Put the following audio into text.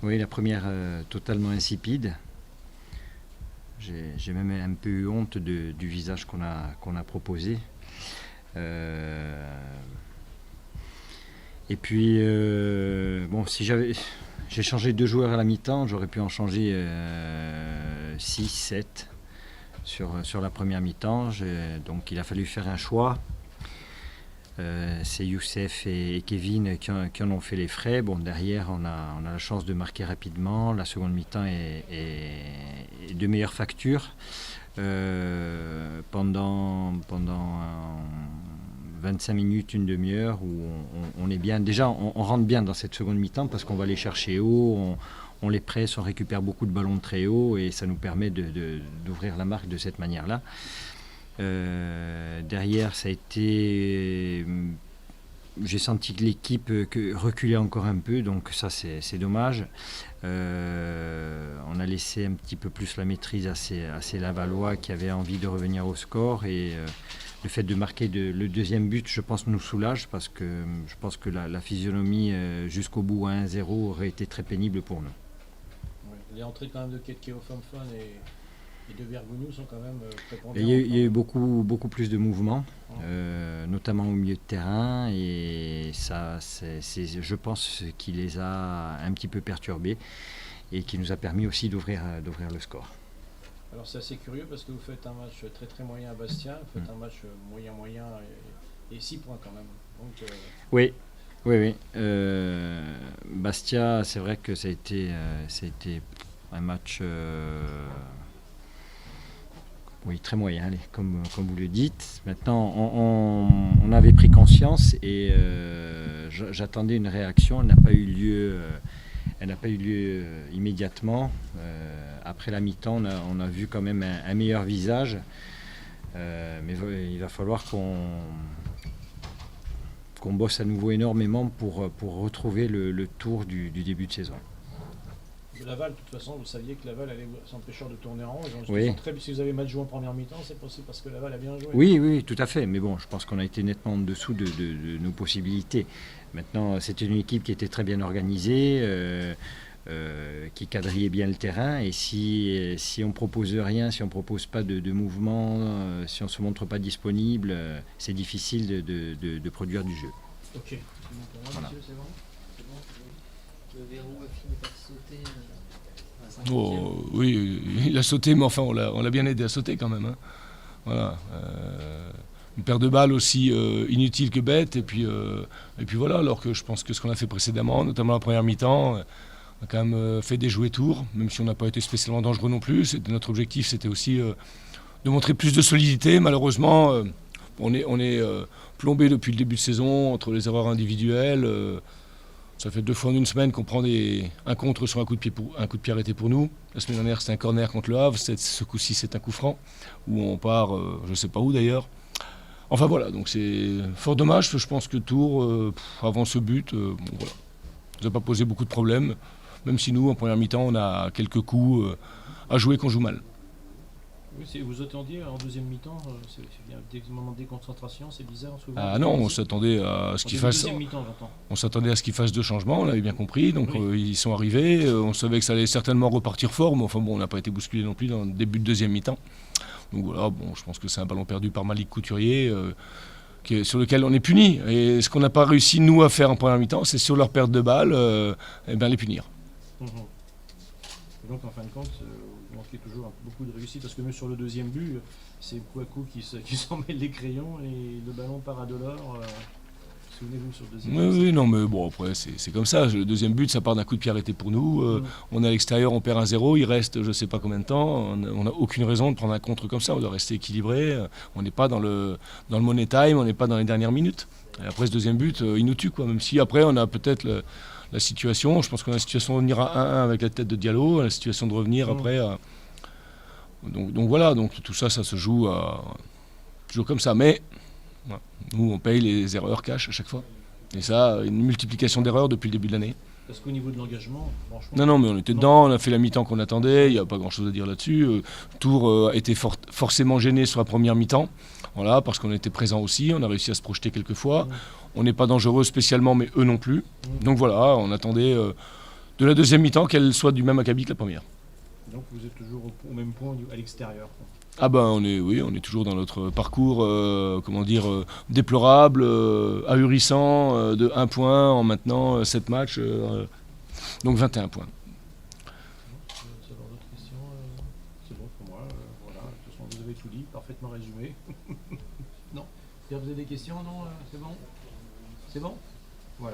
Oui, la première totalement insipide. J'ai même un peu eu honte du visage qu'on a proposé. Et puis, bon, si j'ai changé 2 joueurs à la mi-temps, j'aurais pu en changer 6, 7 sur la première mi-temps. Donc il a fallu faire un choix. C'est Youssef et Kevin qui en ont fait les frais. Bon, derrière, on a la chance de marquer rapidement. La seconde mi-temps est de meilleure facture. Pendant 25 minutes, une demi-heure, où on est bien. Déjà, on rentre bien dans cette seconde mi-temps parce qu'on va les chercher haut, on les presse, on récupère beaucoup de ballons très haut et ça nous permet d'ouvrir la marque de cette manière-là. Derrière, ça a été... J'ai senti que l'équipe reculait encore un peu, donc ça c'est dommage. On a laissé un petit peu plus la maîtrise à ces Lavallois qui avaient envie de revenir au score et le fait de marquer le deuxième but, je pense, nous soulage parce que je pense que la physionomie jusqu'au bout à 1-0 aurait été très pénible pour nous. Ouais, les entrées quand même de Ketkeo Famfon et de Vergognou sont quand même prépondérantes. Il y a eu beaucoup plus de mouvements, notamment au milieu de terrain, et ça, c'est je pense, ce qui les a un petit peu perturbés et qui nous a permis aussi d'ouvrir le score. Alors c'est assez curieux parce que vous faites un match très très moyen à Bastia, vous faites un match moyen et 6 points quand même. Donc, Oui. Bastia, c'est vrai que ça a été un match très moyen, allez, comme vous le dites. Maintenant, on avait pris conscience et j'attendais une réaction. Elle n'a pas eu lieu immédiatement. Après la mi-temps, on a vu quand même un meilleur visage. Mais il va falloir qu'on bosse à nouveau énormément pour retrouver le tour du début de saison. Laval, de toute façon, vous saviez que Laval allait s'empêcher de tourner en rond. Oui. Si vous avez mal joué en première mi-temps, c'est possible parce que Laval a bien joué. Oui, tout à fait. Mais bon, je pense qu'on a été nettement en dessous de nos possibilités. Maintenant, c'était une équipe qui était très bien organisée, qui quadrillait bien le terrain. Et si on propose rien, si on propose pas de mouvement, si on se montre pas disponible, c'est difficile de produire du jeu. Ok. Voilà. C'est bon. Le verrou a fini par sauter. Oh, oui, il a sauté, mais enfin, on l'a bien aidé à sauter quand même. Hein. Voilà. Une paire de balles aussi inutile que bête, et puis voilà, alors que je pense que ce qu'on a fait précédemment, notamment la première mi-temps, on a quand même fait des jouets tours, même si on n'a pas été spécialement dangereux non plus. Notre objectif, c'était aussi de montrer plus de solidité. Malheureusement, on est plombé depuis le début de saison entre les erreurs individuelles. Ça fait 2 fois en une semaine qu'on prend un contre sur un coup de pied arrêté pour nous. La semaine dernière, c'était un corner contre le Havre. Ce coup-ci, c'est un coup franc où on part, je ne sais pas où d'ailleurs. Enfin voilà, donc c'est fort dommage. Je pense que Tours, avant ce but, voilà, nous a pas posé beaucoup de problèmes. Même si nous, en première mi-temps, on a quelques coups à jouer qu'on joue mal. Oui, vous attendiez en deuxième mi-temps, c'est des moments de déconcentration, c'est bizarre souvent. Ah non, on s'attendait à ce qu'ils fassent. Deuxième mi-temps, j'entends. On s'attendait à ce qu'ils fassent 2 changements, on l'avait bien compris. Donc ils sont arrivés. On savait que ça allait certainement repartir fort, mais enfin bon, on n'a pas été bousculé non plus dans le début de deuxième mi-temps. Donc voilà, bon, je pense que c'est un ballon perdu par Malik Couturier. Sur lequel on est puni. Et ce qu'on n'a pas réussi, nous, à faire en première mi-temps, c'est sur leur perte de balle, les punir. Et donc, en fin de compte, vous manquez toujours beaucoup de réussite, parce que même sur le deuxième but, c'est Kouakou qui s'en mêle les crayons et le ballon part à Delors. Souvenez-vous sur le deuxième but. Oui, non, mais bon, après, c'est comme ça. Le deuxième but, ça part d'un coup de pied arrêté pour nous. On est à l'extérieur, on perd 1-0, il reste je ne sais pas combien de temps. On n'a aucune raison de prendre un contre comme ça. On doit rester équilibré. On n'est pas dans le money time, on n'est pas dans les dernières minutes. Et après, ce deuxième but, il nous tue, quoi. Même si après, on a peut-être la situation. Je pense qu'on a la situation de revenir à 1-1 avec la tête de Diallo, la situation de revenir après. Donc voilà, donc tout ça, ça se joue toujours comme ça. Mais voilà, nous, on paye les erreurs cash à chaque fois. Et ça, une multiplication d'erreurs depuis le début de l'année. Parce qu'au niveau de l'engagement, franchement... Non, mais on était dedans, on a fait la mi-temps qu'on attendait, il n'y a pas grand-chose à dire là-dessus. Tours a été forcément gêné sur la première mi-temps, voilà, parce qu'on était présent aussi, on a réussi à se projeter quelques fois. On n'est pas dangereux spécialement, mais eux non plus. Donc voilà, on attendait de la deuxième mi-temps, qu'elle soit du même acabit que la première. Donc vous êtes toujours au même point à l'extérieur, quoi. Ah ben on est toujours dans notre parcours, déplorable, ahurissant, de 1 point en maintenant 7 matchs, donc 21 points. Si vous avez d'autres questions, c'est bon pour moi. Voilà, de toute façon vous avez tout dit, parfaitement résumé. Non, Pierre, vous avez des questions? Non, c'est bon? C'est bon?